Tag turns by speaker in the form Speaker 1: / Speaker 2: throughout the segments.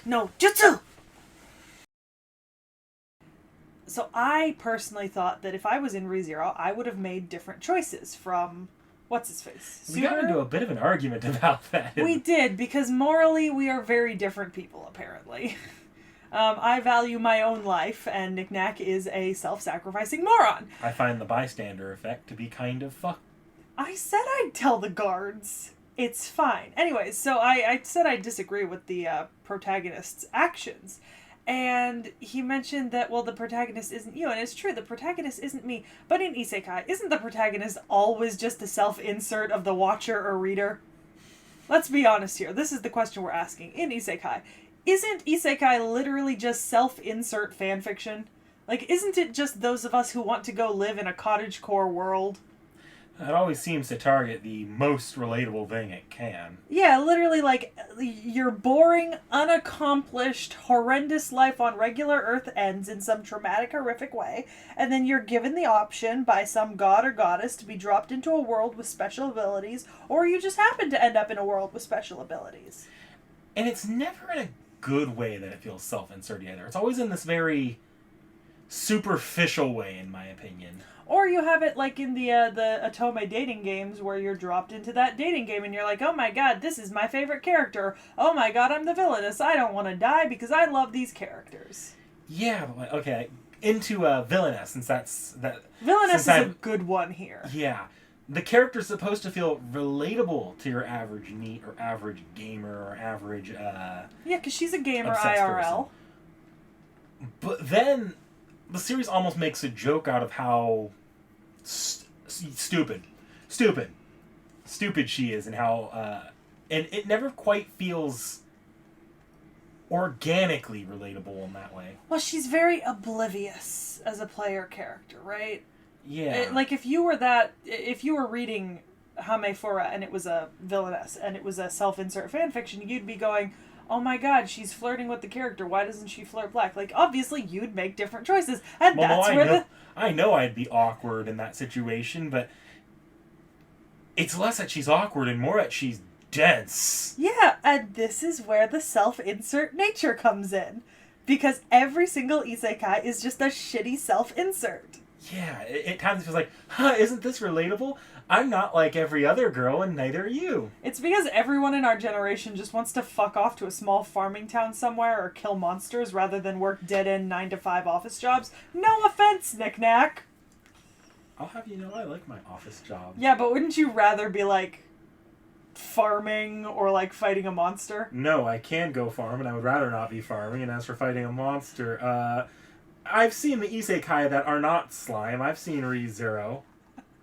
Speaker 1: No, Jutsu! So I personally thought that if I was in ReZero, I would have made different choices from... What's his face?
Speaker 2: We got into a bit of an argument about that.
Speaker 1: We did, because morally we are very different people, apparently. I value my own life, and Knick-Knack is a self-sacrificing moron.
Speaker 2: I find the bystander effect to be kind of fucked.
Speaker 1: I said I'd tell the guards. It's fine. Anyways, so I said I disagree with the protagonist's actions. And he mentioned that, well, the protagonist isn't you. And it's true, the protagonist isn't me. But in Isekai, isn't the protagonist always just a self-insert of the watcher or reader? Let's be honest here. This is the question we're asking. In Isekai, isn't Isekai literally just self-insert fanfiction? Like, isn't it just those of us who want to go live in a cottagecore world?
Speaker 2: It always seems to target the most relatable thing it can.
Speaker 1: Yeah, literally, like, your boring, unaccomplished, horrendous life on regular Earth ends in some traumatic, horrific way, and then you're given the option by some god or goddess to be dropped into a world with special abilities, or you just happen to end up in a world with special abilities.
Speaker 2: And it's never in a good way that it feels self-insert either. It's always in this very superficial way, in my opinion.
Speaker 1: Or you have it like in the Otome dating games where you're dropped into that dating game and you're like, oh my god, this is my favorite character. Oh my god, I'm the villainess. I don't want to die because I love these characters.
Speaker 2: Yeah, but okay. Into villainess, since that's...
Speaker 1: Villainess is a good one here.
Speaker 2: Yeah. The character's supposed to feel relatable to your average NEET or average gamer or average...
Speaker 1: yeah, because she's a gamer
Speaker 2: Person.
Speaker 1: IRL.
Speaker 2: But then the series almost makes a joke out of how stupid she is, and how and it never quite feels organically relatable in that way.
Speaker 1: Well, she's very oblivious as a player character, right?
Speaker 2: Yeah.
Speaker 1: Like if you were reading Hame Fura and it was a villainess and it was a self-insert fanfiction, you'd be going, oh my god, she's flirting with the character. Why doesn't she flirt black? Like, obviously, you'd make different choices. And
Speaker 2: I know I'd be awkward in that situation, but it's less that she's awkward and more that she's dense.
Speaker 1: Yeah, and this is where the self-insert nature comes in. Because every single isekai is just a shitty self-insert.
Speaker 2: Yeah, at times it feels like, isn't this relatable? I'm not like every other girl, and neither are you.
Speaker 1: It's because everyone in our generation just wants to fuck off to a small farming town somewhere or kill monsters rather than work dead-end 9-to-5 office jobs. No offense, Knick-Knack.
Speaker 2: I'll have you know I like my office job.
Speaker 1: Yeah, but wouldn't you rather be, like, farming or, like, fighting a monster?
Speaker 2: No, I can go farm, and I would rather not be farming, and as for fighting a monster, I've seen the isekai that are not slime. I've seen ReZero.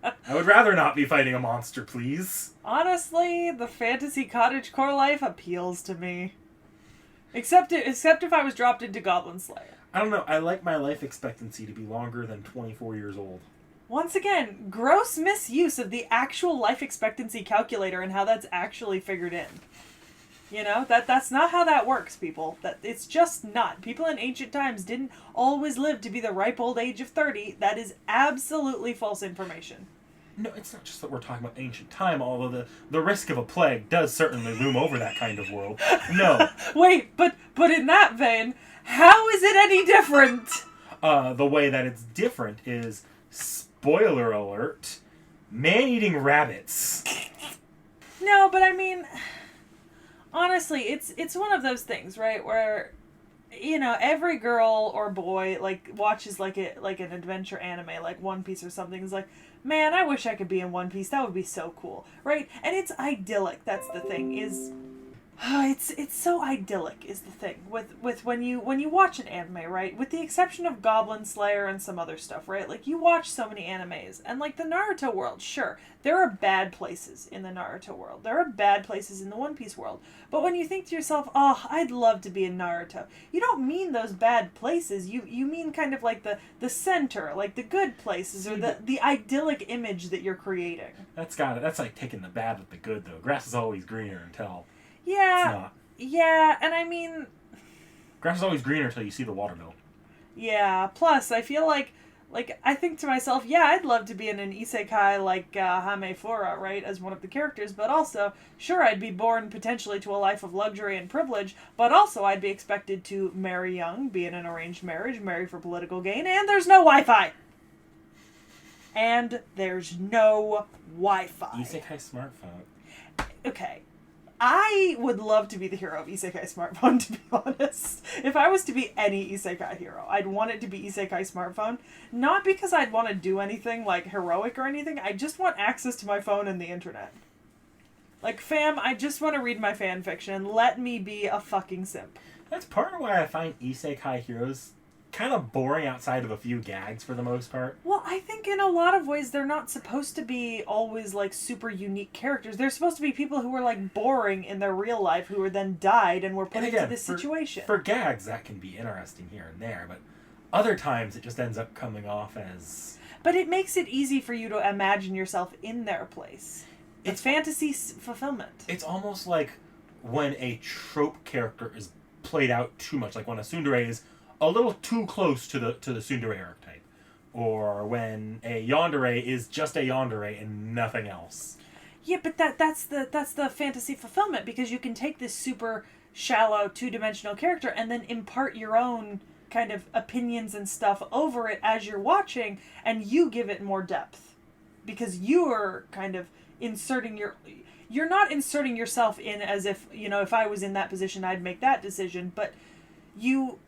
Speaker 2: I would rather not be fighting a monster, please.
Speaker 1: Honestly, the fantasy cottagecore life appeals to me. Except if I was dropped into Goblin Slayer.
Speaker 2: I don't know. I like my life expectancy to be longer than 24 years old.
Speaker 1: Once again, gross misuse of the actual life expectancy calculator and how that's actually figured in. You know, that's not how that works, people. It's just not. People in ancient times didn't always live to be the ripe old age of 30. That is absolutely false information.
Speaker 2: No, it's not just that we're talking about ancient time, although the risk of a plague does certainly loom over that kind of world. No.
Speaker 1: Wait, but in that vein, how is it any different?
Speaker 2: The way that it's different is, spoiler alert, man-eating rabbits.
Speaker 1: No, but I mean... Honestly, it's one of those things, right, where, you know, every girl or boy, like, watches, like an adventure anime, like One Piece or something, is like, man, I wish I could be in One Piece, that would be so cool, right? And it's idyllic, that's the thing, is... It's so idyllic is the thing with when you watch an anime, right? With the exception of Goblin Slayer and some other stuff, right? Like, you watch so many animes, and like the Naruto world, sure, there are bad places in the Naruto world. There are bad places in the One Piece world. But when you think to yourself, oh, I'd love to be in Naruto, you don't mean those bad places. You mean kind of like the center, like the good places, or the idyllic image that you're creating.
Speaker 2: That's like taking the bad with the good, though. Grass is always greener until...
Speaker 1: Yeah,
Speaker 2: it's not.
Speaker 1: Yeah, and I mean...
Speaker 2: Grass is always greener until you see the watermill.
Speaker 1: Yeah, plus, I feel like Like, I think to myself, yeah, I'd love to be in an isekai like Hamefura, right, as one of the characters, but also, sure, I'd be born potentially to a life of luxury and privilege, but also I'd be expected to marry young, be in an arranged marriage, marry for political gain, and there's no Wi-Fi! And there's no Wi-Fi.
Speaker 2: Isekai smartphone.
Speaker 1: Okay. I would love to be the hero of Isekai Smartphone, to be honest. If I was to be any Isekai hero, I'd want it to be Isekai Smartphone. Not because I'd want to do anything, like, heroic or anything. I just want access to my phone and the internet. Like, fam, I just want to read my fan fiction. Let me be a fucking simp.
Speaker 2: That's part of why I find Isekai heroes kind of boring outside of a few gags for the most part.
Speaker 1: Well, I think in a lot of ways they're not supposed to be always, like, super unique characters. They're supposed to be people who were, like, boring in their real life, who were then died and were put into this situation.
Speaker 2: For gags, that can be interesting here and there, but other times it just ends up coming off as...
Speaker 1: But it makes it easy for you to imagine yourself in their place. It's fantasy fulfillment.
Speaker 2: It's almost like when a trope character is played out too much, like when a tsundere is a little too close to the tsundere archetype, or when a yandere is just a yandere and nothing else.
Speaker 1: Yeah, but that's the fantasy fulfillment, because you can take this super shallow two-dimensional character and then impart your own kind of opinions and stuff over it as you're watching, and you give it more depth because you're kind of inserting you're not inserting yourself in as if, you know, if I was in that position I'd make that decision, but you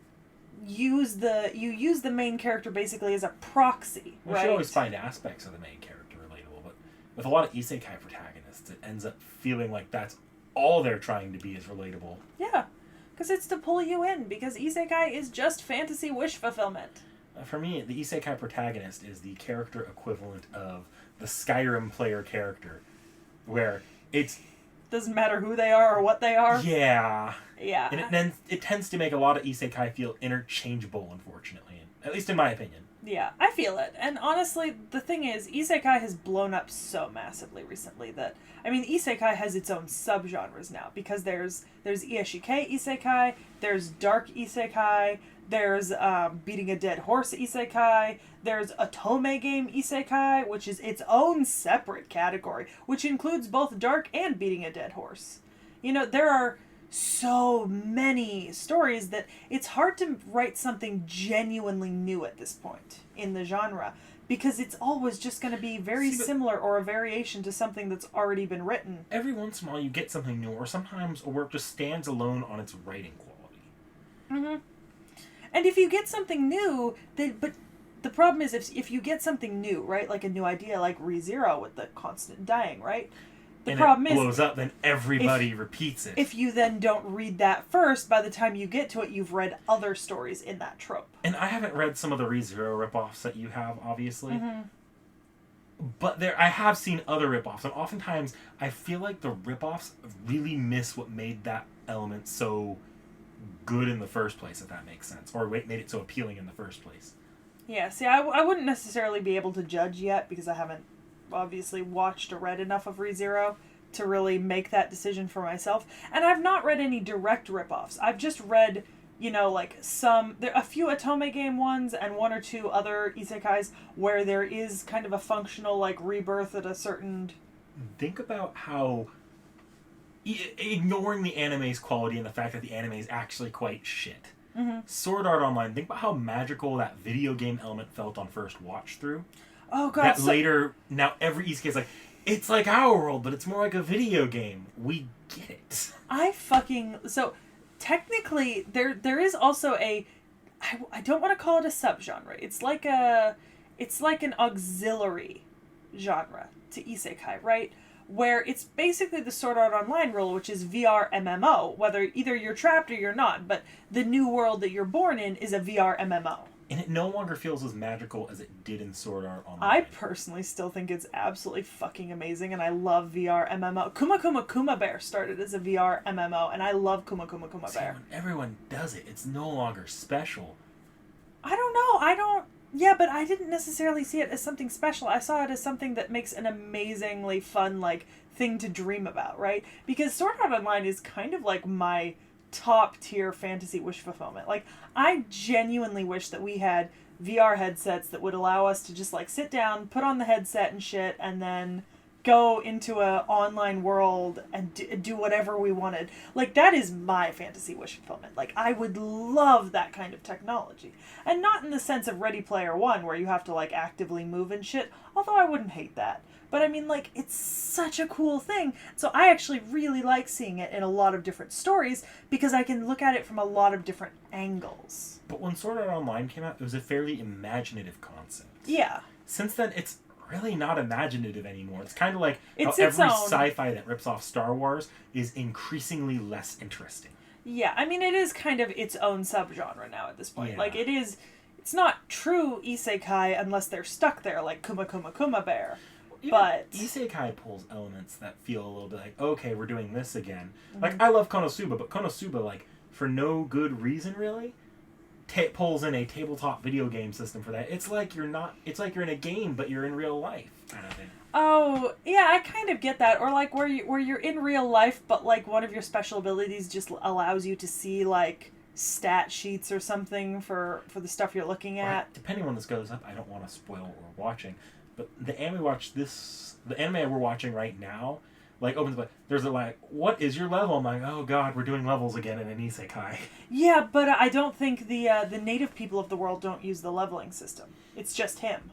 Speaker 1: use the main character basically as a proxy, right?
Speaker 2: We should always find aspects of the main character relatable, but with a lot of isekai protagonists, it ends up feeling like that's all they're trying to be is relatable.
Speaker 1: Yeah, because it's to pull you in, because isekai is just fantasy wish fulfillment.
Speaker 2: For me, the isekai protagonist is the character equivalent of the Skyrim player character, where it's...
Speaker 1: Doesn't matter who they are or what they are.
Speaker 2: Yeah.
Speaker 1: Yeah.
Speaker 2: And it tends to make a lot of isekai feel interchangeable, unfortunately. At least in my opinion.
Speaker 1: Yeah, I feel it. And honestly, the thing is, isekai has blown up so massively recently that... I mean, isekai has its own subgenres now, because there's Ieishikei isekai, there's dark isekai, there's beating a dead horse isekai, there's otome game isekai, which is its own separate category, which includes both dark and beating a dead horse. You know, there are so many stories that it's hard to write something genuinely new at this point in the genre, because it's always just going to be very similar or a variation to something that's already been written.
Speaker 2: Every once in a while you get something new, or sometimes a work just stands alone on its writing quality.
Speaker 1: Mm-hmm. And if you get something new, but the problem is if you get something new, right, like a new idea, like ReZero with the constant dying, right? The problem is,
Speaker 2: it blows up, then everybody repeats it.
Speaker 1: If you then don't read that first, by the time you get to it, you've read other stories in that trope.
Speaker 2: And I haven't read some of the ReZero ripoffs that you have, obviously.
Speaker 1: Mm-hmm.
Speaker 2: But I have seen other ripoffs, and oftentimes I feel like the ripoffs really miss what made that element so good in the first place, if that makes sense, or made it so appealing in the first place.
Speaker 1: Yeah, see, I wouldn't necessarily be able to judge yet, because I haven't obviously watched or read enough of ReZero to really make that decision for myself. And I've not read any direct ripoffs. I've just read, you know, like a few Otome game ones and one or two other isekais where there is kind of a functional, like, rebirth at a certain...
Speaker 2: Think about how, ignoring the anime's quality and the fact that the anime is actually quite shit.
Speaker 1: Mm-hmm.
Speaker 2: Sword Art Online, think about how magical that video game element felt on first watch through.
Speaker 1: Oh god.
Speaker 2: Later, now every isekai is like, it's like our world, but it's more like a video game. We get it.
Speaker 1: So, technically, there is also I don't want to call it a subgenre. It's like an auxiliary genre to isekai, right? Where it's basically the Sword Art Online rule, which is VR MMO, whether either you're trapped or you're not, but the new world that you're born in is a VR MMO.
Speaker 2: And it no longer feels as magical as it did in Sword Art Online.
Speaker 1: I personally still think it's absolutely fucking amazing, and I love VR MMO. Kuma Kuma Kuma Bear started as a VR MMO, and I love Kuma Kuma Kuma Bear.
Speaker 2: When everyone does it, it's no longer special.
Speaker 1: I don't know. Yeah, but I didn't necessarily see it as something special. I saw it as something that makes an amazingly fun, like, thing to dream about, right? Because Sword Art Online is kind of like my top tier fantasy wish fulfillment. Like, I genuinely wish that we had VR headsets that would allow us to just like sit down, put on the headset and shit, and then go into a online world and do whatever we wanted. Like, that is my fantasy wish fulfillment. Like, I would love that kind of technology. And not in the sense of Ready Player One, where you have to like actively move and shit, although I wouldn't hate that. But I mean, like, it's such a cool thing. So I actually really like seeing it in a lot of different stories because I can look at it from a lot of different angles.
Speaker 2: But when Sword Art Online came out, it was a fairly imaginative concept.
Speaker 1: Yeah.
Speaker 2: Since then, it's really not imaginative anymore. It's kind of like
Speaker 1: It's
Speaker 2: how
Speaker 1: its
Speaker 2: every
Speaker 1: own.
Speaker 2: sci-fi that rips off Star Wars is increasingly less interesting.
Speaker 1: Yeah, I mean, it is kind of its own subgenre now at this point.
Speaker 2: Yeah.
Speaker 1: Like, it's not true Isekai unless they're stuck there, like Kuma Kuma Kuma Bear.
Speaker 2: Even
Speaker 1: But
Speaker 2: Isekai pulls elements that feel a little bit like, okay, we're doing this again. Like, I love Konosuba, but Konosuba, like, for no good reason, really, pulls in a tabletop video game system for that. It's like you're in a game, but you're in real life, kind of thing.
Speaker 1: oh, yeah, I kind of get that. Or like where you're in real life, but like one of your special abilities just allows you to see like stat sheets or something for the stuff you're looking at.
Speaker 2: Right. Depending on when this goes up, I don't want to spoil what we're watching, but the anime we're watching right now, like opens up. There's a like, what is your level? I'm like, oh god, we're doing levels again in an isekai.
Speaker 1: Yeah, but I don't think the native people of the world don't use the leveling system. It's just him.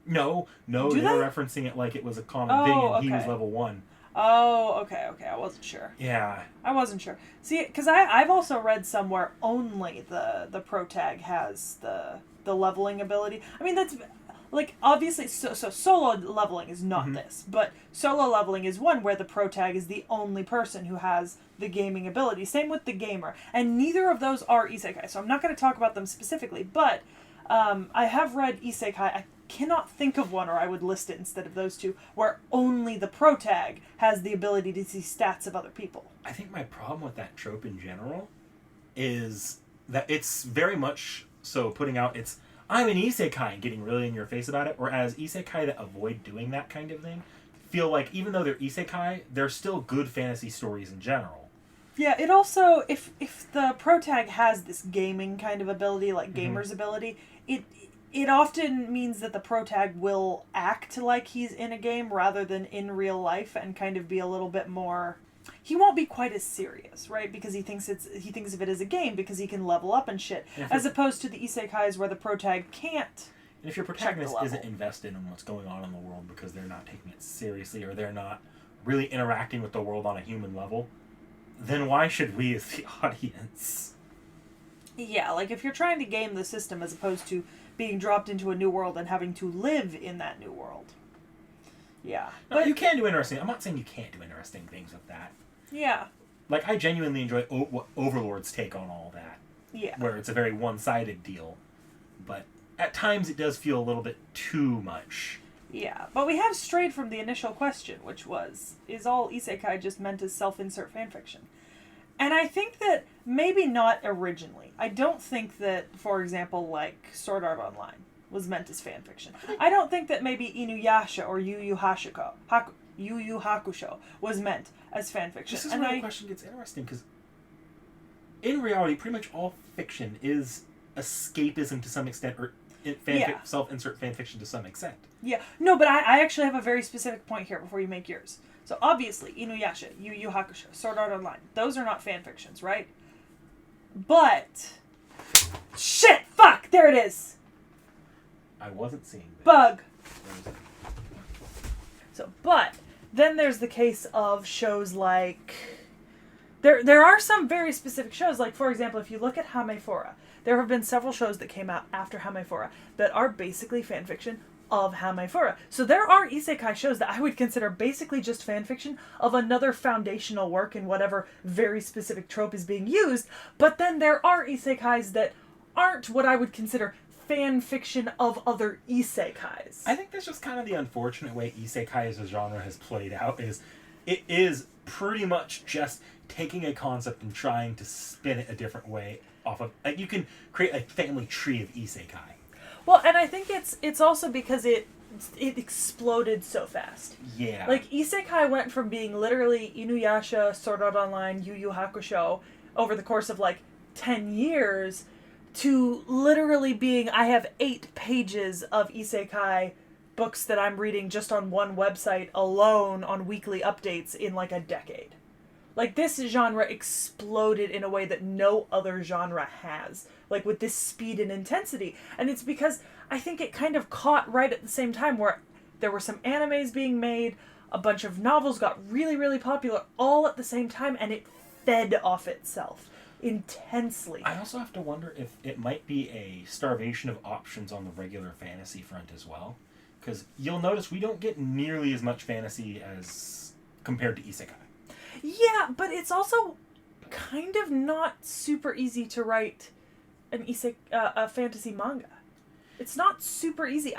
Speaker 2: No,
Speaker 1: Do
Speaker 2: they
Speaker 1: they?
Speaker 2: were referencing it like it was a common thing, and he was
Speaker 1: okay.
Speaker 2: level 1.
Speaker 1: Oh, okay, I wasn't sure.
Speaker 2: Yeah.
Speaker 1: I wasn't sure. See, because I've also read somewhere only the protag has the leveling ability. I mean, that's like obviously so solo leveling is not this, but solo leveling is one where the protag is the only person who has the gaming ability. Same with the gamer, and neither of those are isekai. So I'm not going to talk about them specifically, but I have read isekai. I cannot think of one, or I would list it instead of those two, where only the protag has the ability to see stats of other people.
Speaker 2: I think my problem with that trope in general is that it's very much so putting out it's I'm an isekai and getting really in your face about it, whereas isekai that avoid doing that kind of thing feel like even though they're isekai, they're still good fantasy stories in general.
Speaker 1: Yeah, it also, if the protag has this gaming kind of ability, like gamer's ability, it often means that the protag will act like he's in a game rather than in real life and kind of be a little bit more... He won't be quite as serious, right? Because he thinks of it as a game because he can level up and shit. As opposed to the isekais where the protag can't.
Speaker 2: And if your protagonist isn't invested in what's going on in the world because they're not taking it seriously or they're not really interacting with the world on a human level, then why should we as the audience?
Speaker 1: Yeah, like if you're trying to game the system as opposed to being dropped into a new world and having to live in that new world. Yeah.
Speaker 2: No,
Speaker 1: But
Speaker 2: you can do interesting... I'm not saying you can't do interesting things with that.
Speaker 1: yeah.
Speaker 2: Like, I genuinely enjoy what Overlord's take on all that.
Speaker 1: Yeah.
Speaker 2: Where it's a very one-sided deal. But at times it does feel a little bit too much.
Speaker 1: Yeah. But we have strayed from the initial question, which was, is all isekai just meant as self-insert fanfiction? And I think that maybe not originally. I don't think that, for example, like Sword Art Online was meant as fanfiction. I don't think that maybe Inuyasha or Yu Yu Hakusho was meant as fanfiction.
Speaker 2: This is where the question gets interesting, because in reality, pretty much all fiction is escapism to some extent, or self-insert fanfiction to some extent.
Speaker 1: Yeah. No, but I actually have a very specific point here before you make yours. So obviously, Inuyasha, Yu Yu Hakusho, Sword Art Online, those are not fanfictions, right? But... Shit! Fuck! There it is!
Speaker 2: I wasn't seeing this.
Speaker 1: Bug! So, but, then there's the case of shows like... There are some very specific shows, like, for example, if you look at Hamefora, there have been several shows that came out after Hamefora that are basically fanfiction of Hamefora. So there are isekai shows that I would consider basically just fanfiction of another foundational work in whatever very specific trope is being used, but then there are isekais that aren't what I would consider fan fiction of other isekais.
Speaker 2: I think that's just kind of the unfortunate way isekai as a genre has played out, is it is pretty much just taking a concept and trying to spin it a different way off of... Like, you can create a family tree of isekai.
Speaker 1: Well, and I think it's also because it exploded so fast.
Speaker 2: Yeah.
Speaker 1: Like, Isekai went from being literally Inuyasha, Sword Art Online, Yu Yu Hakusho over the course of, like, 10 years to literally being, I have 8 pages of Isekai books that I'm reading just on one website alone on weekly updates in, like, a decade. Like, this genre exploded in a way that no other genre has. Like, with this speed and intensity. And it's because I think it kind of caught right at the same time where there were some animes being made, a bunch of novels got really, really popular all at the same time, and it fed off itself intensely.
Speaker 2: I also have to wonder if it might be a starvation of options on the regular fantasy front as well. Because you'll notice we don't get nearly as much fantasy as compared to Isekai.
Speaker 1: Yeah, but it's also kind of not super easy to write a fantasy manga. It's not super easy.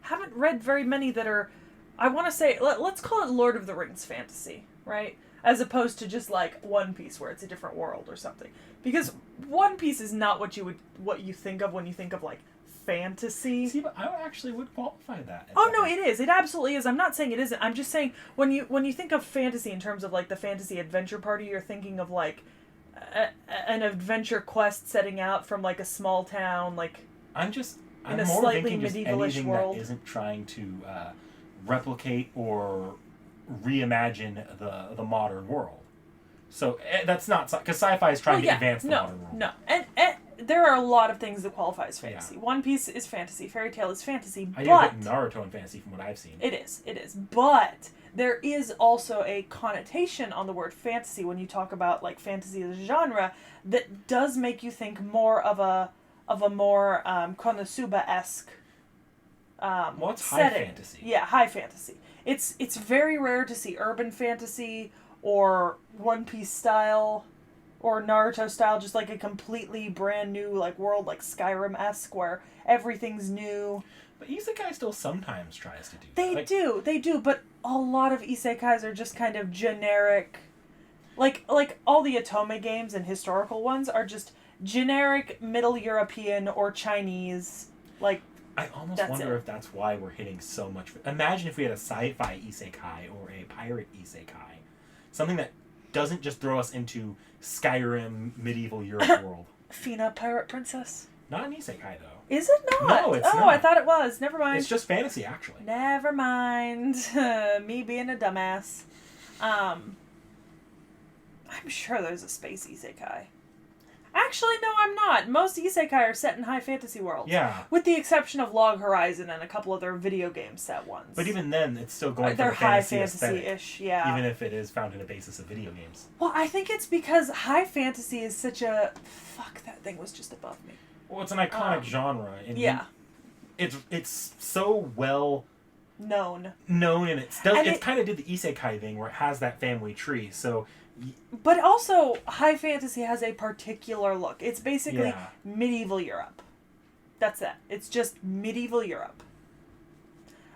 Speaker 1: Haven't read very many that are, I want to say, let's call it Lord of the Rings fantasy, right? As opposed to just like One Piece where it's a different world or something. Because One Piece is not what you think of when you think of like fantasy.
Speaker 2: See, but I actually would qualify that.
Speaker 1: Oh no, it is. It absolutely is. I'm not saying it isn't. I'm just saying when you think of fantasy in terms of like the fantasy adventure party, you're thinking of like an adventure quest setting out from like a small town, like
Speaker 2: I'm
Speaker 1: in a
Speaker 2: more
Speaker 1: slightly
Speaker 2: thinking just
Speaker 1: medievalish
Speaker 2: anything
Speaker 1: world
Speaker 2: that isn't trying to replicate or reimagine the modern world. So that's not because sci-fi is trying to advance the modern world.
Speaker 1: No, and there are a lot of things that qualify as fantasy. Yeah. One Piece is fantasy. Fairy Tail is fantasy.
Speaker 2: I do put Naruto in fantasy from what I've seen.
Speaker 1: It is. But there is also a connotation on the word fantasy when you talk about like fantasy as a genre that does make you think more of a more Konosuba-esque
Speaker 2: it's
Speaker 1: setting.
Speaker 2: High fantasy.
Speaker 1: Yeah, high fantasy. It's very rare to see urban fantasy or One Piece style or Naruto style, just like a completely brand new like world, like Skyrim-esque, where everything's new.
Speaker 2: But Isekai still sometimes tries to do that.
Speaker 1: They do, but a lot of Isekais are just kind of generic. Like all the Otome games and historical ones are just generic Middle European or Chinese, like,
Speaker 2: I almost wonder if that's why we're hitting so much. Imagine if we had a sci-fi isekai or a pirate isekai. Something that doesn't just throw us into Skyrim, medieval Europe world.
Speaker 1: Fina, Pirate Princess.
Speaker 2: Not an isekai, though.
Speaker 1: Is it not?
Speaker 2: No, it's
Speaker 1: not.
Speaker 2: not.
Speaker 1: I thought it was. Never mind.
Speaker 2: It's just fantasy, actually.
Speaker 1: Never mind. Me being a dumbass. I'm sure there's a space isekai. Actually, no, I'm not. Most isekai are set in high fantasy worlds.
Speaker 2: Yeah.
Speaker 1: With the exception of Log Horizon and a couple other video game set ones.
Speaker 2: But even then, it's still going for
Speaker 1: they're
Speaker 2: the
Speaker 1: high
Speaker 2: fantasy
Speaker 1: fantasy-ish, yeah.
Speaker 2: Even if it is found in a basis of video games.
Speaker 1: Well, I think it's because high fantasy is such a... Fuck, that thing was just above me.
Speaker 2: Well, it's an iconic genre. And
Speaker 1: yeah.
Speaker 2: It's so well...
Speaker 1: known,
Speaker 2: and it kind of did the isekai thing where it has that family tree, so...
Speaker 1: But also, high fantasy has a particular look. It's basically medieval Europe. That's it. It's just medieval Europe.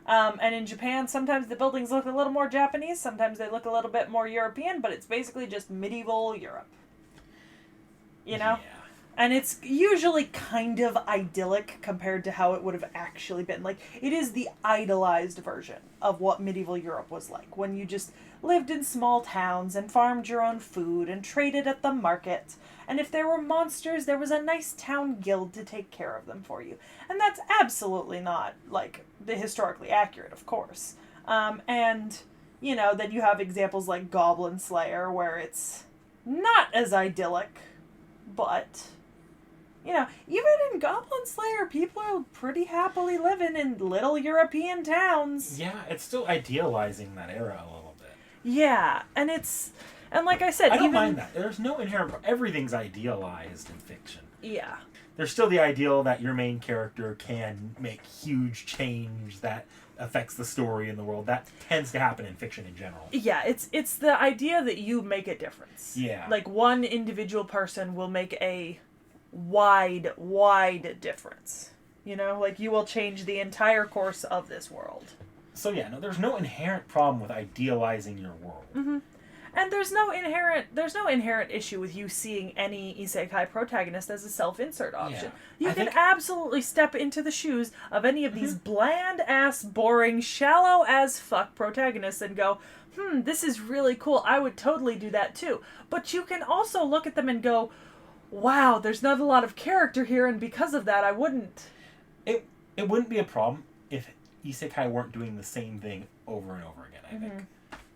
Speaker 1: And in Japan, sometimes the buildings look a little more Japanese, sometimes they look a little bit more European, but it's basically just medieval Europe. You know?
Speaker 2: Yeah.
Speaker 1: And it's usually kind of idyllic compared to how it would have actually been. Like, it is the idolized version of what medieval Europe was like, when you just lived in small towns and farmed your own food and traded at the market. And if there were monsters, there was a nice town guild to take care of them for you. And that's absolutely not, like, the historically accurate, of course. And, you know, then you have examples like Goblin Slayer, where it's not as idyllic, but... You know, even in Goblin Slayer, people are pretty happily living in little European towns.
Speaker 2: Yeah, it's still idealizing that era a little bit.
Speaker 1: Yeah, and like I said,
Speaker 2: I don't mind that. There's no inherent... Everything's idealized in fiction.
Speaker 1: Yeah.
Speaker 2: There's still the ideal that your main character can make huge change that affects the story in the world. That tends to happen in fiction in general.
Speaker 1: Yeah, it's the idea that you make a difference.
Speaker 2: Yeah.
Speaker 1: Like, one individual person will make a... wide difference. You know, like, you will change the entire course of this world.
Speaker 2: So yeah, no, there's no inherent problem with idealizing your world.
Speaker 1: Mm-hmm. And there's no inherent issue with you seeing any isekai protagonist as a self-insert option. You can absolutely step into the shoes of any of these bland-ass, boring, shallow-as-fuck protagonists and go, this is really cool. I would totally do that too. But you can also look at them and go, wow, there's not a lot of character here, and because of that, I wouldn't.
Speaker 2: It wouldn't be a problem if isekai weren't doing the same thing over and over again, I think.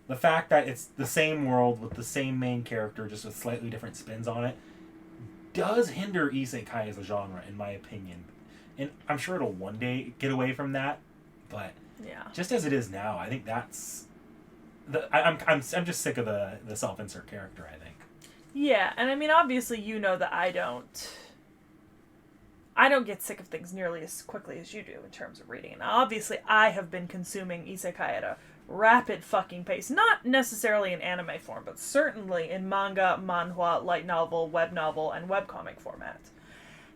Speaker 2: The fact that it's the same world with the same main character, just with slightly different spins on it, does hinder isekai as a genre, in my opinion. And I'm sure it'll one day get away from that, but just as it is now, I think that's... I'm just sick of the self-insert character, I think.
Speaker 1: Yeah, and I mean, obviously, you know that I don't get sick of things nearly as quickly as you do in terms of reading. And obviously, I have been consuming isekai at a rapid fucking pace. Not necessarily in anime form, but certainly in manga, manhwa, light novel, web novel, and webcomic format.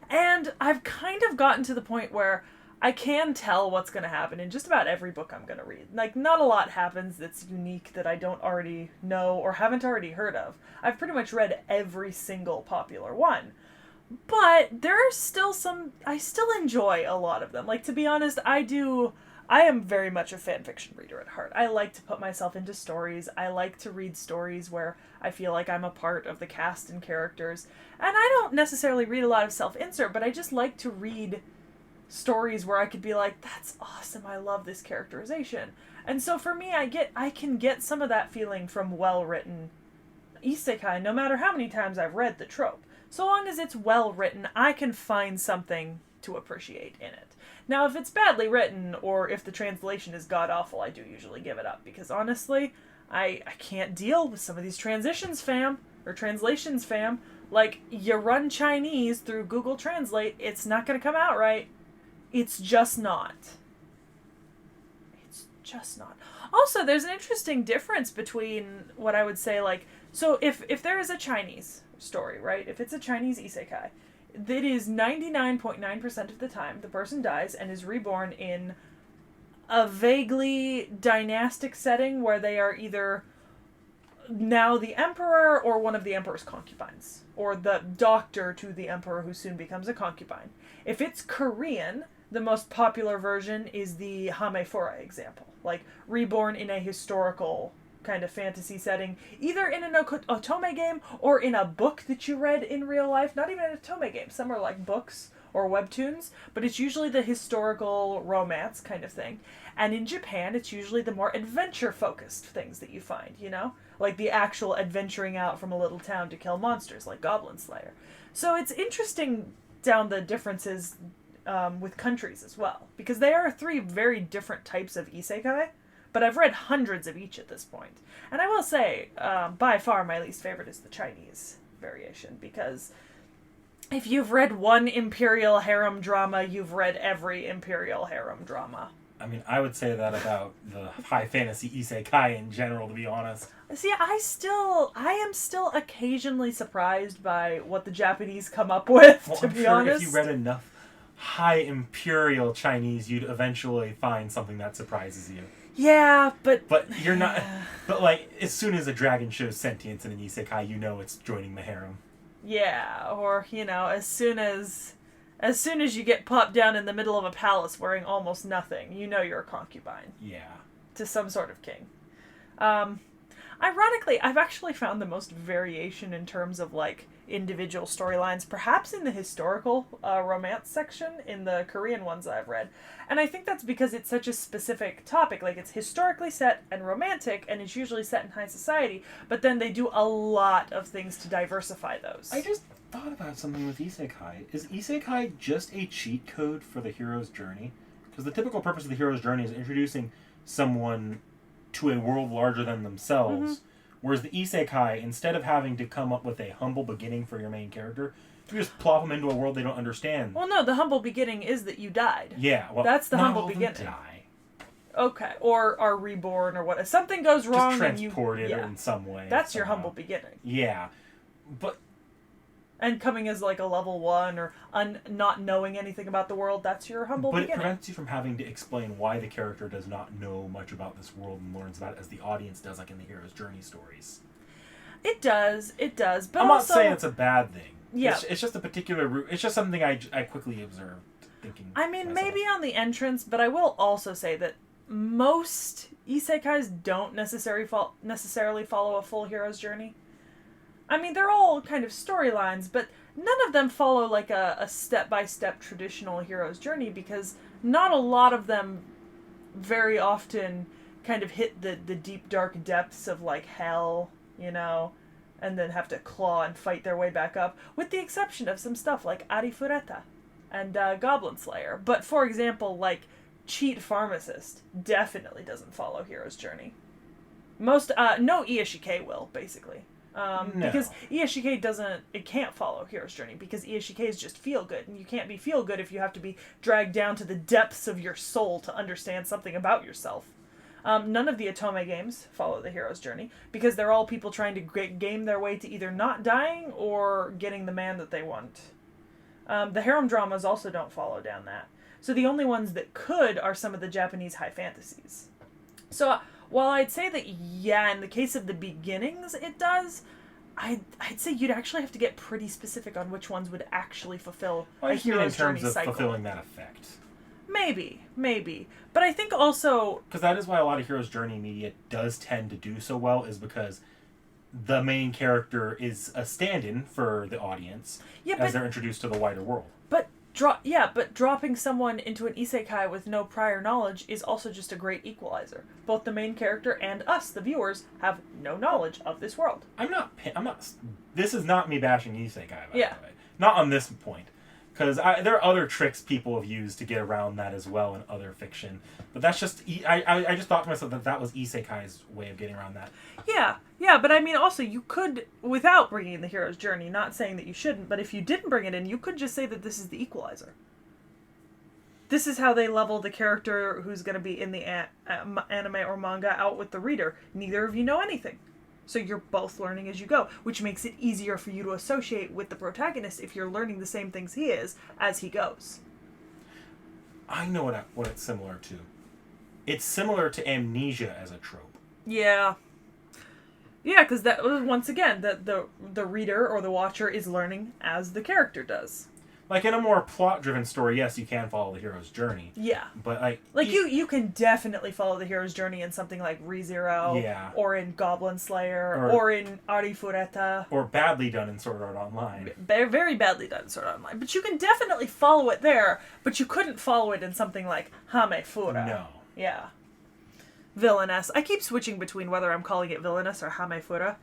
Speaker 1: And I've kind of gotten to the point where I can tell what's going to happen in just about every book I'm going to read. Like, not a lot happens that's unique that I don't already know or haven't already heard of. I've pretty much read every single popular one. But there are still some... I still enjoy a lot of them. Like, to be honest, I am very much a fanfiction reader at heart. I like to put myself into stories. I like to read stories where I feel like I'm a part of the cast and characters. And I don't necessarily read a lot of self-insert, but I just like to read stories where I could be like, that's awesome, I love this characterization. And so for me, I can get some of that feeling from well-written isekai, no matter how many times I've read the trope. So long as it's well-written, I can find something to appreciate in it. Now, if it's badly written, or if the translation is god-awful, I do usually give it up, because honestly, I can't deal with some of these translations, fam. Like, you run Chinese through Google Translate, it's not gonna come out right. It's just not. Also, there's an interesting difference between what I would say, like, so if there is a Chinese story, right? If it's a Chinese isekai, that is 99.9% of the time the person dies and is reborn in a vaguely dynastic setting where they are either now the emperor or one of the emperor's concubines, or the doctor to the emperor who soon becomes a concubine. If it's Korean, the most popular version is the Hamefura example, like reborn in a historical kind of fantasy setting, either in an otome game or in a book that you read in real life. Not even an otome game, some are like books or webtoons, but it's usually the historical romance kind of thing. And in Japan, it's usually the more adventure-focused things that you find, you know? Like the actual adventuring out from a little town to kill monsters, like Goblin Slayer. So it's interesting down the differences with countries as well, because they are three very different types of isekai, but I've read hundreds of each at this point. And I will say, by far my least favorite is the Chinese variation, because if you've read one imperial harem drama, you've read every imperial harem drama.
Speaker 2: I mean, I would say that about the high fantasy isekai in general, to be honest.
Speaker 1: See, I am still occasionally surprised by what the Japanese come up with,
Speaker 2: well,
Speaker 1: to
Speaker 2: I'm
Speaker 1: be
Speaker 2: sure
Speaker 1: honest.
Speaker 2: If you read enough high imperial Chinese, you'd eventually find something that surprises you.
Speaker 1: Yeah, but
Speaker 2: you're not... But, like, as soon as a dragon shows sentience in an isekai, you know it's joining the harem.
Speaker 1: Yeah, or, you know, as soon as you get popped down in the middle of a palace wearing almost nothing, you know you're a concubine.
Speaker 2: Yeah.
Speaker 1: To some sort of king. Ironically, I've actually found the most variation in terms of, like, individual storylines, perhaps in the historical romance section in the Korean ones I've read. And I think that's because it's such a specific topic. Like, it's historically set and romantic, and it's usually set in high society, but then they do a lot of things to diversify those.
Speaker 2: I just thought about something with isekai. Is isekai just a cheat code for the hero's journey? Because the typical purpose of the hero's journey is introducing someone to a world larger than themselves, whereas the isekai, instead of having to come up with a humble beginning for your main character, you just plop them into a world they don't understand.
Speaker 1: Well, no, the humble beginning is that you died.
Speaker 2: Yeah, well,
Speaker 1: that's the
Speaker 2: not
Speaker 1: humble
Speaker 2: all of them
Speaker 1: beginning.
Speaker 2: Die.
Speaker 1: Okay, or are reborn or what? If something goes wrong,
Speaker 2: just transported
Speaker 1: and you,
Speaker 2: in some way.
Speaker 1: That's your humble beginning.
Speaker 2: Yeah, but
Speaker 1: and coming as like a level 1 or not knowing anything about the world, that's your humble beginning.
Speaker 2: But it prevents you from having to explain why the character does not know much about this world and learns about it as the audience does, like in the hero's journey stories.
Speaker 1: It does. But
Speaker 2: I'm not
Speaker 1: also,
Speaker 2: saying it's a bad thing.
Speaker 1: Yeah.
Speaker 2: It's just a particular route. It's just something I quickly observed, thinking.
Speaker 1: I mean,
Speaker 2: to myself.
Speaker 1: maybe on the entrance, but I will also say that most isekais don't necessarily follow a full hero's journey. I mean, they're all kind of storylines, but none of them follow like a step-by-step traditional hero's journey, because not a lot of them very often kind of hit the deep, dark depths of like hell, and then have to claw and fight their way back up, with the exception of some stuff like Arifureta and Goblin Slayer. But for example, like Cheat Pharmacist definitely doesn't follow hero's journey. No Ieishike will, basically.
Speaker 2: No.
Speaker 1: Because it can't follow hero's journey, because Ieishike is just feel good, and you can't be feel good if you have to be dragged down to the depths of your soul to understand something about yourself. None of the Otome games follow the hero's journey, because they're all people trying to game their way to either not dying or getting the man that they want. The harem dramas also don't follow down that. So the only ones that could are some of the Japanese high fantasies. So while I'd say that, yeah, in the case of the beginnings, it does, I'd say you'd actually have to get pretty specific on which ones would actually fulfill a hero's journey cycle.
Speaker 2: In terms of fulfilling that effect.
Speaker 1: Maybe. But I think also...
Speaker 2: Because that is why a lot of hero's journey media does tend to do so well, is because the main character is a stand-in for the audience as they're introduced to the wider world.
Speaker 1: But dropping someone into an isekai with no prior knowledge is also just a great equalizer. Both the main character and us, the viewers, have no knowledge of this world.
Speaker 2: I'm not. This is not me bashing isekai, by the way. Not on this point. Because there are other tricks people have used to get around that as well in other fiction. But that's just... I just thought to myself that was isekai's way of getting around that.
Speaker 1: Yeah, but I mean, also, you could, without bringing in the hero's journey, not saying that you shouldn't, but if you didn't bring it in, you could just say that this is the equalizer. This is how they level the character who's going to be in the anime or manga out with the reader. Neither of you know anything. So you're both learning as you go, which makes it easier for you to associate with the protagonist if you're learning the same things he is as he goes.
Speaker 2: I know what it's similar to. It's similar to Amnesia as a trope.
Speaker 1: Yeah. Yeah, because that, once again, the reader or the watcher is learning as the character does.
Speaker 2: Like, in a more plot-driven story, yes, you can follow the hero's journey.
Speaker 1: Yeah.
Speaker 2: But,
Speaker 1: you can definitely follow the hero's journey in something like ReZero.
Speaker 2: Yeah.
Speaker 1: Or in Goblin Slayer. Or in Arifureta.
Speaker 2: Or badly done in Sword Art Online.
Speaker 1: Very badly done in Sword Art Online. But you can definitely follow it there, but you couldn't follow it in something like Hamefura.
Speaker 2: No.
Speaker 1: Yeah. Villainess. I keep switching between whether I'm calling it Villainess or Hamefura.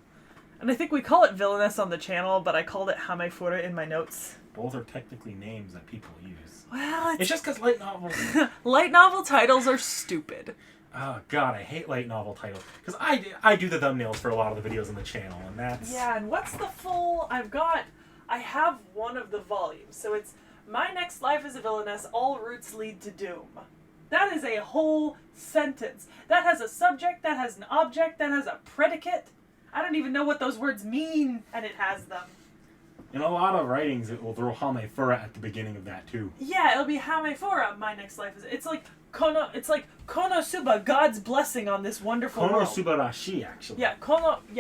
Speaker 1: And I think we call it Villainess on the channel, but I called it Hamefura in my notes.
Speaker 2: Both are technically names that people use.
Speaker 1: Well,
Speaker 2: it's just because light novels...
Speaker 1: light novel titles are stupid.
Speaker 2: Oh, God, I hate light novel titles. Because I do the thumbnails for a lot of the videos on the channel, and that's...
Speaker 1: Yeah, and what's the full... I have one of the volumes. So it's My Next Life as a Villainess, All Routes Lead to Doom. That is a whole sentence. That has a subject, that has an object, that has a predicate. I don't even know what those words mean, and it has them.
Speaker 2: In a lot of writings, it will throw Hamefura at the beginning of that, too.
Speaker 1: Yeah, it'll be Hamefura, My Next Life is... It's like Konosuba, God's blessing on this wonderful world.
Speaker 2: Konosubarashi, actually.
Speaker 1: Yeah,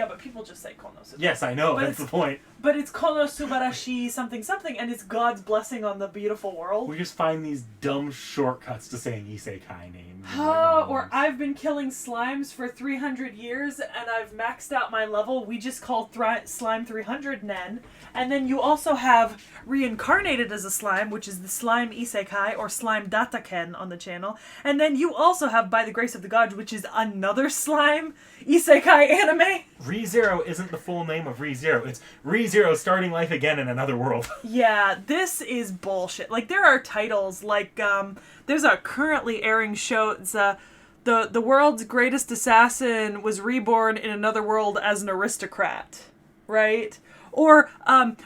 Speaker 1: but people just say Konosuba.
Speaker 2: Yes, I know, that's the point.
Speaker 1: But it's Konosubarashi something something, and it's God's blessing on the beautiful world.
Speaker 2: We just find these dumb shortcuts to saying isekai names.
Speaker 1: Or I've been killing slimes for 300 years, and I've maxed out my level. We just call slime 300 Nen. And then you also have Reincarnated as a Slime, which is the Slime Isekai, or Slime Dataken on the channel. And then you also have By the Grace of the Gods, which is another slime isekai anime.
Speaker 2: ReZero isn't the full name of ReZero. It's ReZero starting life again in another world.
Speaker 1: Yeah, this is bullshit. Like, there are titles, like, there's a currently airing show, it's, the world's greatest assassin was reborn in another world as an aristocrat, right? Or,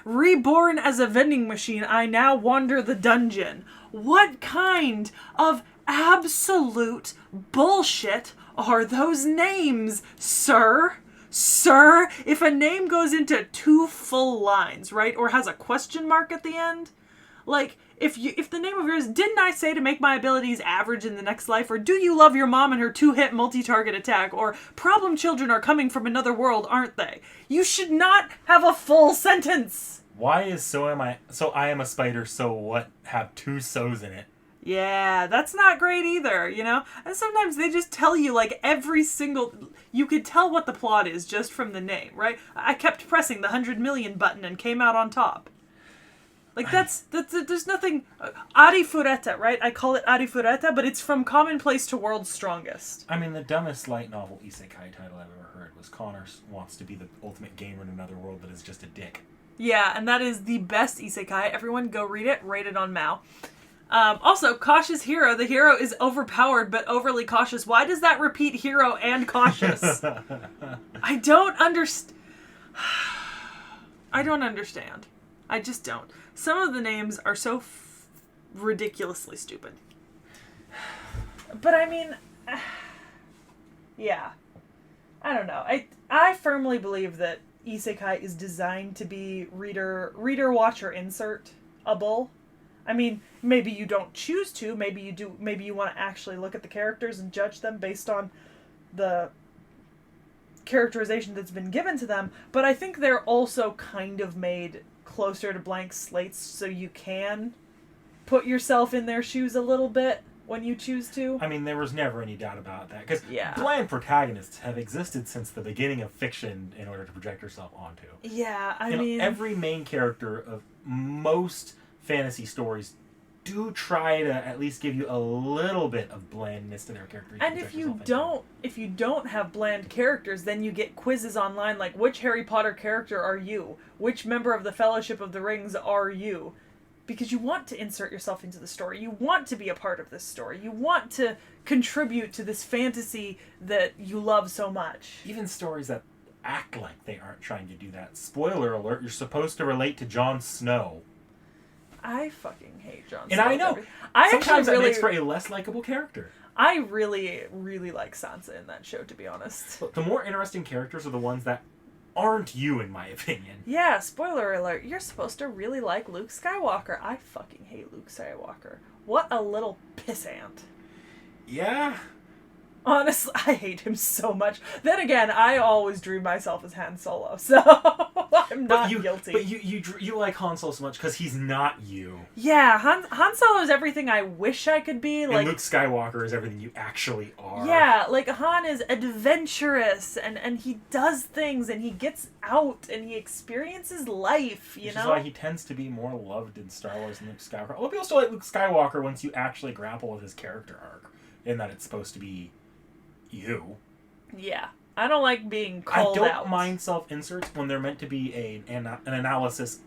Speaker 1: reborn as a vending machine, I now wander the dungeon. What kind of absolute bullshit are those names, sir? Sir, if a name goes into 2 full lines, right, or has a question mark at the end, Like, if the name of yours, didn't I say to make my abilities average in the next life? Or do you love your mom and her 2-hit multi-target attack? Or problem children are coming from another world, aren't they? You should not have a full sentence.
Speaker 2: Why is so I am a spider, so what have 2 so's in it?
Speaker 1: Yeah, that's not great either, you know? And sometimes they just tell you, like, every single... You could tell what the plot is just from the name, right? I kept pressing the 100 million button and came out on top. Like, that's there's nothing... Arifureta, right? I call it Arifureta, but it's from Commonplace to World's Strongest.
Speaker 2: I mean, the dumbest light novel isekai title I've ever heard was Connor wants to be the ultimate gamer in another world, but is just a dick.
Speaker 1: Yeah, and that is the best isekai. Everyone go read it. Rate it on Mao. Also, cautious hero. The hero is overpowered but overly cautious. Why does that repeat hero and cautious? I don't understand. I don't understand. I just don't. Some of the names are so ridiculously stupid. But I mean, yeah. I don't know. I firmly believe that Isekai is designed to be reader watcher insert-able. I mean, maybe you don't choose to, maybe you do, maybe you want to actually look at the characters and judge them based on the characterization that's been given to them, but I think they're also kind of made closer to blank slates so you can put yourself in their shoes a little bit when you choose to.
Speaker 2: I mean, there was never any doubt about that, because
Speaker 1: yeah.
Speaker 2: bland protagonists have existed since the beginning of fiction in order to project yourself onto.
Speaker 1: Yeah, I
Speaker 2: mean...
Speaker 1: mean...
Speaker 2: Every main character of most fantasy stories do try to at least give you a little bit of blandness to their character.
Speaker 1: And if you don't have bland characters, then you get quizzes online like, which Harry Potter character are you? Which member of the Fellowship of the Rings are you? Because you want to insert yourself into the story. You want to be a part of this story. You want to contribute to this fantasy that you love so much.
Speaker 2: Even stories that act like they aren't trying to do that. Spoiler alert, you're supposed to relate to Jon Snow.
Speaker 1: I fucking hate Jon Snow.
Speaker 2: And I know. Sometimes that makes for a less likable character.
Speaker 1: I really, really like Sansa in that show, to be honest.
Speaker 2: Look, the more interesting characters are the ones that aren't you, in my opinion.
Speaker 1: Yeah, spoiler alert. You're supposed to really like Luke Skywalker. I fucking hate Luke Skywalker. What a little pissant.
Speaker 2: Yeah.
Speaker 1: Honestly, I hate him so much. Then again, I always drew myself as Han Solo, so I'm not guilty.
Speaker 2: But you like Han Solo so much because he's not you.
Speaker 1: Yeah, Han Solo is everything I wish I could be.
Speaker 2: And Luke Skywalker is everything you actually are.
Speaker 1: Yeah, like Han is adventurous and he does things and he gets out and he experiences life, you know?
Speaker 2: Which is why he tends to be more loved in Star Wars than Luke Skywalker. A lot of people still like Luke Skywalker once you actually grapple with his character arc, in that it's supposed to be you.
Speaker 1: Yeah. I don't like being called out.
Speaker 2: I don't mind self-inserts when they're meant to be an analysis,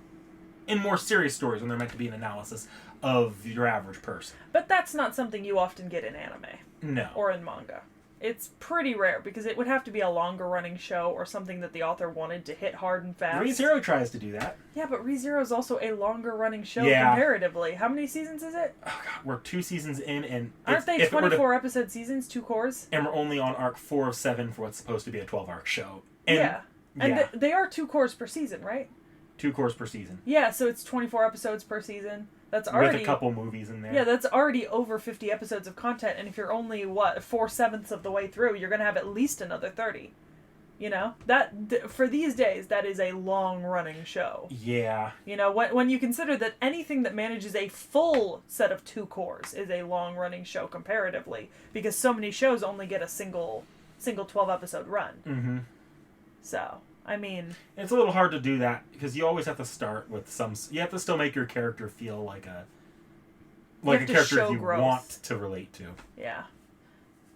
Speaker 2: in more serious stories, when they're meant to be an analysis of your average person.
Speaker 1: But that's not something you often get in anime.
Speaker 2: No.
Speaker 1: Or in manga. It's pretty rare, because it would have to be a longer running show or something that the author wanted to hit hard and fast.
Speaker 2: ReZero tries to do that.
Speaker 1: Yeah, but ReZero is also a longer running show comparatively. How many seasons is it?
Speaker 2: Oh god, we're 2 seasons in, and
Speaker 1: aren't they 24 episode seasons, 2 cores?
Speaker 2: And we're only on arc 4 of 7 for what's supposed to be a 12 arc show. And,
Speaker 1: yeah. And they are 2 cores per season, right?
Speaker 2: 2 cores per season.
Speaker 1: Yeah, so it's 24 episodes per season. That's already...
Speaker 2: With a couple movies in there.
Speaker 1: Yeah, that's already over 50 episodes of content, and if you're only, 4/7 of the way through, you're going to have at least another 30. You know? For these days, that is a long-running show.
Speaker 2: Yeah.
Speaker 1: You know, when you consider that anything that manages a full set of 2 cores is a long-running show comparatively, because so many shows only get a single 12-episode run.
Speaker 2: Mm-hmm.
Speaker 1: So... I mean...
Speaker 2: It's a little hard to do that, because you always have to start with some... You have to still make your character feel like a character you want to relate to.
Speaker 1: Yeah.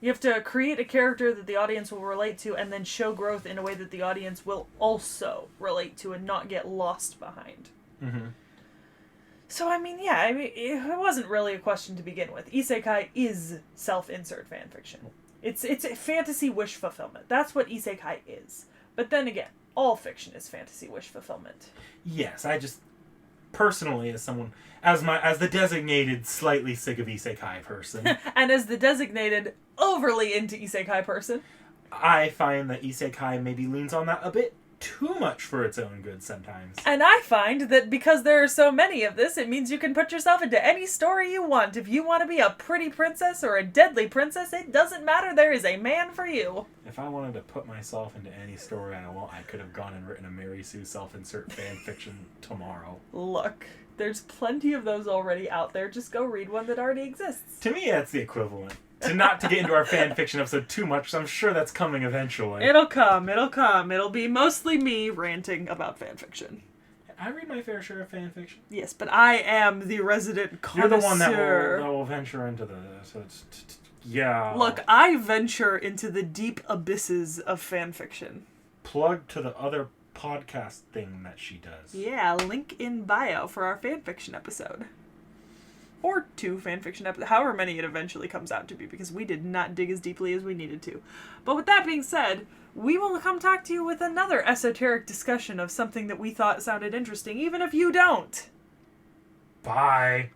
Speaker 1: You have to create a character that the audience will relate to, and then show growth in a way that the audience will also relate to and not get lost behind.
Speaker 2: Mm-hmm.
Speaker 1: So, I mean, yeah, it wasn't really a question to begin with. Isekai is self-insert fanfiction. It's a fantasy wish fulfillment. That's what Isekai is. But then again, all fiction is fantasy wish fulfillment.
Speaker 2: Yes, I just personally, as someone as the designated slightly sick of isekai person,
Speaker 1: and as the designated overly into isekai person,
Speaker 2: I find that isekai maybe leans on that a bit too much for its own good sometimes.
Speaker 1: And I find that because there are so many of this, it means you can put yourself into any story you want. If you want to be a pretty princess or a deadly princess, it doesn't matter. There is a man for you.
Speaker 2: If I wanted to put myself into any story I want, I could have gone and written a Mary Sue self-insert fan fiction tomorrow.
Speaker 1: Look, there's plenty of those already out there. Just go read one that already exists.
Speaker 2: To me, that's the equivalent. Not to get into our fan fiction episode too much, because I'm sure that's coming eventually.
Speaker 1: It'll come. It'll be mostly me ranting about fan fiction.
Speaker 2: I read my fair share of fan fiction.
Speaker 1: Yes, but I am the resident connoisseur.
Speaker 2: You're the one that will venture into the... So it's, yeah.
Speaker 1: Look, I venture into the deep abysses of fan fiction.
Speaker 2: Plug to the other podcast thing that she does.
Speaker 1: Yeah, link in bio for our fan fiction episode. Or 2 fanfiction episodes, however many it eventually comes out to be, because we did not dig as deeply as we needed to. But with that being said, we will come talk to you with another esoteric discussion of something that we thought sounded interesting, even if you don't.
Speaker 2: Bye.